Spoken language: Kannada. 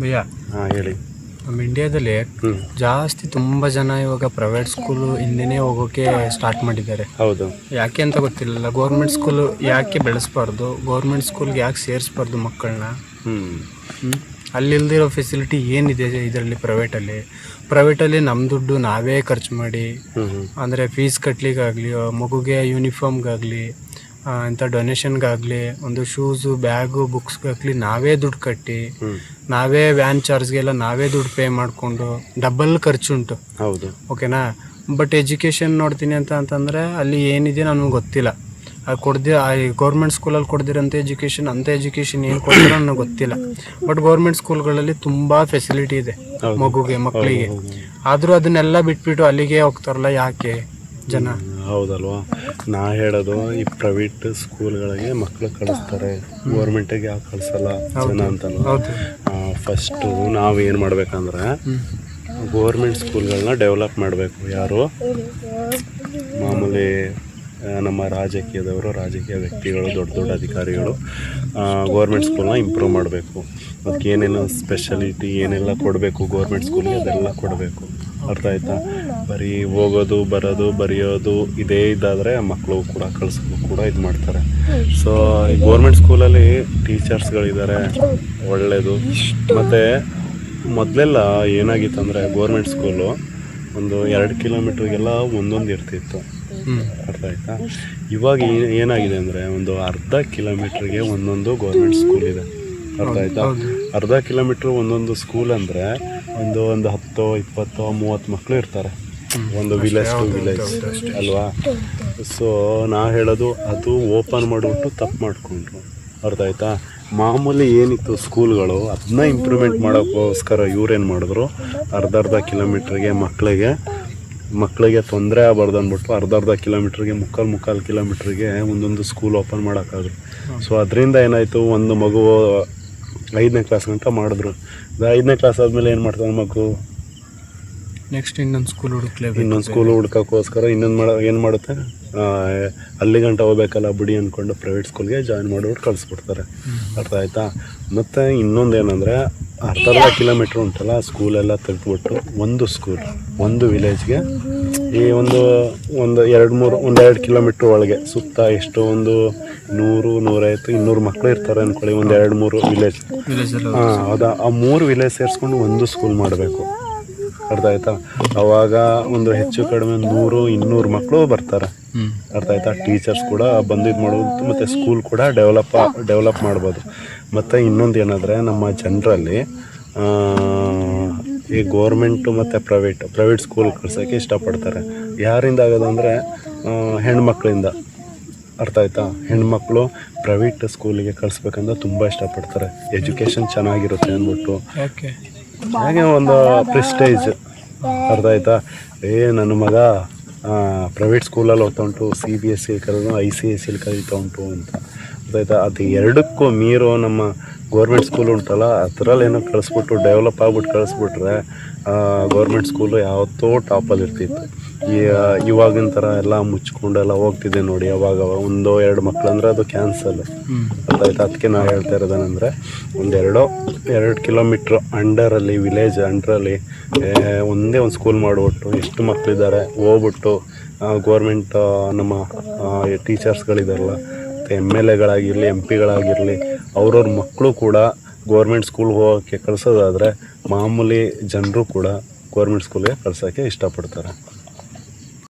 ಭಯ್ಯ, ಹಾಂ ಹೇಳಿ. ನಮ್ಮ ಇಂಡಿಯಾದಲ್ಲಿ ಜಾಸ್ತಿ ತುಂಬ ಜನ ಇವಾಗ ಪ್ರೈವೇಟ್ ಸ್ಕೂಲು ಹಿಂದೆನೇ ಹೋಗೋಕೆ ಸ್ಟಾರ್ಟ್ ಮಾಡಿದ್ದಾರೆ. ಹೌದು. ಯಾಕೆ ಅಂತ ಗೊತ್ತಿಲ್ಲ. ಗೌರ್ಮೆಂಟ್ ಸ್ಕೂಲು ಯಾಕೆ ಬೆಳೆಸ್ಬಾರ್ದು, ಗೌರ್ಮೆಂಟ್ ಸ್ಕೂಲ್ಗೆ ಯಾಕೆ ಸೇರಿಸ್ಬಾರ್ದು ಮಕ್ಕಳನ್ನ? ಅಲ್ಲಿಲ್ದಿರೋ ಫೆಸಿಲಿಟಿ ಏನಿದೆ ಇದರಲ್ಲಿ? ಪ್ರೈವೇಟಲ್ಲಿ ನಮ್ಮ ದುಡ್ಡು ನಾವೇ ಖರ್ಚು ಮಾಡಿ, ಅಂದರೆ ಫೀಸ್ ಕಟ್ಲಿಕ್ಕಾಗಲಿ, ಮಗುಗೆ ಯೂನಿಫಾರ್ಮ್ಗಾಗಲಿ, ಇಂಥ ಡೊನೇಷನ್ಗಾಗಲಿ, ಒಂದು ಶೂಸು ಬ್ಯಾಗು ಬುಕ್ಸ್ಗಾಗಲಿ ನಾವೇ ದುಡ್ಡು ಕಟ್ಟಿ, ನಾವೇ ವ್ಯಾನ್ ಚಾರ್ಜ್ಗೆಲ್ಲ ನಾವೇ ದುಡ್ಡು ಪೇ ಮಾಡಿಕೊಂಡು ಡಬಲ್ ಖರ್ಚುಂಟು. ಹೌದು. ಓಕೆನಾ? ಬಟ್ ಎಜುಕೇಷನ್ ನೋಡ್ತೀನಿ ಅಂತಂದರೆ ಅಲ್ಲಿ ಏನಿದೆ ನನಗೆ ಗೊತ್ತಿಲ್ಲ. ಗೌರ್ಮೆಂಟ್ ಸ್ಕೂಲಲ್ಲಿ ಕೊಡ್ದಿರೋಂಥ ಎಜುಕೇಷನ್, ಅಂಥ ಎಜುಕೇಷನ್ ಏನು ಕೊಡ್ತಿರೋ ನನಗೆ ಗೊತ್ತಿಲ್ಲ. ಬಟ್ ಗೌರ್ಮೆಂಟ್ ಸ್ಕೂಲ್ಗಳಲ್ಲಿ ತುಂಬ ಫೆಸಿಲಿಟಿ ಇದೆ ಮಕ್ಕಳಿಗೆ. ಆದರೂ ಅದನ್ನೆಲ್ಲ ಬಿಟ್ಬಿಟ್ಟು ಅಲ್ಲಿಗೆ ಹೋಗ್ತಾರಲ್ಲ, ಯಾಕೆ ಜನ? ಹೌದಲ್ವಾ? ನಾ ಹೇಳೋದು, ಈ ಪ್ರೈವೇಟ್ ಸ್ಕೂಲ್ಗಳಿಗೆ ಮಕ್ಕಳು ಕಳಿಸ್ತಾರೆ, ಗೌರ್ಮೆಂಟಿಗೆ ಯಾಕೆ ಕಳಿಸಲ್ಲ ಜನ ಅಂತಲ್ವ. ಫಸ್ಟು ನಾವು ಏನು ಮಾಡ್ಬೇಕಂದ್ರೆ ಗೌರ್ಮೆಂಟ್ ಸ್ಕೂಲ್ಗಳನ್ನ ಡೆವಲಪ್ ಮಾಡಬೇಕು. ಯಾರು? ಮಾಮೂಲಿ ನಮ್ಮ ರಾಜಕೀಯ ವ್ಯಕ್ತಿಗಳು, ದೊಡ್ಡ ಅಧಿಕಾರಿಗಳು ಗೌರ್ಮೆಂಟ್ ಸ್ಕೂಲ್ನ ಇಂಪ್ರೂವ್ ಮಾಡಬೇಕು. ಅದಕ್ಕೆ ಏನೇನು ಸ್ಪೆಷಾಲಿಟಿ ಏನೆಲ್ಲ ಕೊಡಬೇಕು ಗೌರ್ಮೆಂಟ್ ಸ್ಕೂಲ್ಗೆ, ಅದೆಲ್ಲ ಕೊಡಬೇಕು. ಅರ್ಥ ಆಯ್ತಾ? ಬರೀ ಹೋಗೋದು ಬರೋದು ಬರೆಯೋದು ಇದೇ ಇದಾದರೆ ಮಕ್ಕಳು ಕೂಡ ಕಳಿಸೋದು ಕೂಡ ಇದು ಮಾಡ್ತಾರೆ. ಸೊ ಈ ಗೌರ್ಮೆಂಟ್ ಸ್ಕೂಲಲ್ಲಿ ಟೀಚರ್ಸ್ಗಳಿದ್ದಾರೆ, ಒಳ್ಳೆಯದು. ಮತ್ತು ಮೊದಲೆಲ್ಲ ಏನಾಗಿತ್ತು ಅಂದರೆ ಗೌರ್ಮೆಂಟ್ ಸ್ಕೂಲು ಒಂದು 2 ಕಿಲೋಮೀಟ್ರಿಗೆಲ್ಲ ಒಂದೊಂದು ಇರ್ತಿತ್ತು. ಅರ್ಥ ಆಯ್ತಾ? ಇವಾಗ ಏನಾಗಿದೆ ಅಂದರೆ ಒಂದು ಅರ್ಧ ಕಿಲೋಮೀಟ್ರಿಗೆ ಒಂದೊಂದು ಗೌರ್ಮೆಂಟ್ ಸ್ಕೂಲ್ ಇದೆ. ಅರ್ಥ ಆಯ್ತಾ? ಅರ್ಧ ಕಿಲೋಮೀಟ್ರ್ ಒಂದೊಂದು ಸ್ಕೂಲ್ ಅಂದರೆ ಒಂದು 10, 20, 30 ಮಕ್ಕಳು ಇರ್ತಾರೆ ಒಂದು ವಿಲೇಜ್ ಟು ವಿಲೇಜ್ ಅಲ್ವಾ? ಸೊ ನಾ ಹೇಳೋದು, ಅದು ಓಪನ್ ಮಾಡಿಬಿಟ್ಟು ತಪ್ಪು ಮಾಡಿಕೊಂಡ್ರು. ಅರ್ಥ ಆಯ್ತಾ? ಮಾಮೂಲಿ ಏನಿತ್ತು ಸ್ಕೂಲ್ಗಳು, ಅದನ್ನ ಇಂಪ್ರೂವ್ಮೆಂಟ್ ಮಾಡೋಕ್ಕೋಸ್ಕರ ಇವ್ರೇನು ಮಾಡಿದ್ರು, ಅರ್ಧ ಕಿಲೋಮೀಟ್ರಿಗೆ ಮಕ್ಕಳಿಗೆ ತೊಂದರೆ ಆಗಬಾರ್ದು ಅಂದ್ಬಿಟ್ಟು ಅರ್ಧ ಕಿಲೋಮೀಟ್ರಿಗೆ, ಮುಕ್ಕಾಲು ಕಿಲೋಮೀಟ್ರಿಗೆ ಒಂದೊಂದು ಸ್ಕೂಲ್ ಓಪನ್ ಮಾಡೋಕ್ಕಾದ್ರು. ಸೊ ಅದರಿಂದ ಏನಾಯಿತು, ಒಂದು ಮಗು 5ನೇ ಕ್ಲಾಸ್ ಗಂಟ ಮಾಡಿದ್ರು. 5ನೇ ಕ್ಲಾಸ್ ಆದಮೇಲೆ ಏನು ಮಾಡ್ತಾನೆ ಮಗು? ನೆಕ್ಸ್ಟ್ ಇನ್ನೊಂದು ಸ್ಕೂಲ್ ಹುಡ್ಕೋಕ್ಕೋಸ್ಕರ ಏನು ಮಾಡುತ್ತೆ, ಅಲ್ಲಿ ಗಂಟ ಹೋಗ್ಬೇಕಲ್ಲ ಬಿಡಿ ಅಂದ್ಕೊಂಡು ಪ್ರೈವೇಟ್ ಸ್ಕೂಲ್ಗೆ ಜಾಯಿನ್ ಮಾಡಿಬಿಟ್ಟು ಕಳಿಸ್ಬಿಡ್ತಾರೆ. ಅರ್ಥ ಆಯ್ತಾ? ಮತ್ತು ಇನ್ನೊಂದು ಏನಂದರೆ, ಅರ್ಧ ಕಿಲೋಮೀಟ್ರ್ ಉಂಟಲ್ಲ ಸ್ಕೂಲೆಲ್ಲ ತೆಗೆದುಬಿಟ್ಟು ಒಂದು ವಿಲೇಜ್ಗೆ ಈ ಒಂದು 2 ಕಿಲೋಮೀಟ್ರ್ ಒಳಗೆ ಸುತ್ತ ಎಷ್ಟು ಒಂದು 100, 150, 200 ಮಕ್ಕಳು ಇರ್ತಾರೆ ಅಂದ್ಕೊಳ್ಳಿ, ಒಂದು 2-3 ವಿಲೇಜ್. ಹೌದಾ? ಆ 3 ವಿಲೇಜ್ ಸೇರಿಸ್ಕೊಂಡು ಒಂದು ಸ್ಕೂಲ್ ಮಾಡಬೇಕು. ಅರ್ಥ ಆಯ್ತಾ? ಅವಾಗ ಒಂದು ಹೆಚ್ಚು ಕಡಿಮೆ 100-200 ಮಕ್ಕಳು ಬರ್ತಾರೆ. ಅರ್ಥ ಆಯ್ತಾ? ಟೀಚರ್ಸ್ ಕೂಡ ಬಂದಿದ್ದು ಮಾಡ್ಬೋದು, ಮತ್ತು ಸ್ಕೂಲ್ ಕೂಡ ಡೆವಲಪ್ ಮಾಡ್ಬೋದು. ಮತ್ತು ಇನ್ನೊಂದು ಏನಂದರೆ, ನಮ್ಮ ಜನರಲ್ಲಿ ಈ ಗೌರ್ಮೆಂಟು ಮತ್ತು ಪ್ರೈವೇಟ್ ಸ್ಕೂಲ್ ಕಳ್ಸೋಕ್ಕೆ ಇಷ್ಟಪಡ್ತಾರೆ. ಯಾರಿಂದ ಆಗೋದು ಅಂದರೆ ಹೆಣ್ಮಕ್ಳಿಂದ. ಅರ್ಥ ಆಯ್ತಾ? ಹೆಣ್ಮಕ್ಳು ಪ್ರೈವೇಟ್ ಸ್ಕೂಲಿಗೆ ಕಳಿಸ್ಬೇಕಂದ್ರೆ ತುಂಬ ಇಷ್ಟಪಡ್ತಾರೆ, ಎಜುಕೇಷನ್ ಚೆನ್ನಾಗಿರುತ್ತೆ ಅಂದ್ಬಿಟ್ಟು. ಹಾಗೆ ಒಂದು ಪ್ರೆಸ್ಟೇಜ್. ಅರ್ಥ ಆಯ್ತಾ? ನನ್ನ ಮಗ ಪ್ರೈವೇಟ್ ಸ್ಕೂಲಲ್ಲಿ ಓದ್ತಾ ಉಂಟು, CBSE ಕಲಿತು ICSE ಕಲಿತಾ ಉಂಟು ಅಂತ. ಅರ್ಥ ಆಯ್ತಾ? ಅದು ಎರಡಕ್ಕೂ ಮೀರೋ ನಮ್ಮ ಗೌರ್ಮೆಂಟ್ ಸ್ಕೂಲ್ ಉಂಟಲ್ಲ, ಅದರಲ್ಲಿ ಏನೋ ಕಳಿಸ್ಬಿಟ್ಟು ಡೆವಲಪ್ ಆಗ್ಬಿಟ್ಟು ಕಳಿಸ್ಬಿಟ್ರೆ ಗೌರ್ಮೆಂಟ್ ಸ್ಕೂಲು ಯಾವತ್ತೋ ಟಾಪಲ್ಲಿ ಇರ್ತಿತ್ತು. ಇವಾಗಿನ ಥರ ಎಲ್ಲ ಮುಚ್ಕೊಂಡೆಲ್ಲ ಹೋಗ್ತಿದೆ ನೋಡಿ. ಅವಾಗ 1-2 ಮಕ್ಳು ಅಂದರೆ ಅದು ಕ್ಯಾನ್ಸಲ್. ಅರ್ಥ ಆಯ್ತಾ? ಅದಕ್ಕೆ ನಾವು ಹೇಳ್ತಾ ಇರೋದೇನೆಂದರೆ, ಒಂದು 2 ಕಿಲೋಮೀಟ್ರ್ ಅಂಡರಲ್ಲಿ, ವಿಲೇಜ್ ಅಂಡರಲ್ಲಿ ಒಂದೇ ಒಂದು ಸ್ಕೂಲ್ ಮಾಡಿಬಿಟ್ಟು, ಎಷ್ಟು ಮಕ್ಕಳಿದ್ದಾರೆ ಹೋಗ್ಬಿಟ್ಟು ಗೌರ್ಮೆಂಟ್ ನಮ್ಮ ಟೀಚರ್ಸ್ಗಳಿದಾರಲ್ಲ, ಮತ್ತು MLAಗಳಾಗಿರಲಿ, MP ಗಳಾಗಿರಲಿ, ಅವ್ರವ್ರ ಮಕ್ಕಳು ಕೂಡ ಗೌರ್ಮೆಂಟ್ ಸ್ಕೂಲ್ಗೆ ಹೋಗೋಕ್ಕೆ ಕಳಿಸೋದಾದರೆ ಮಾಮೂಲಿ ಜನರು ಕೂಡ ಗೌರ್ಮೆಂಟ್ ಸ್ಕೂಲ್ಗೆ ಕಳ್ಸೋಕ್ಕೆ ಇಷ್ಟಪಡ್ತಾರೆ.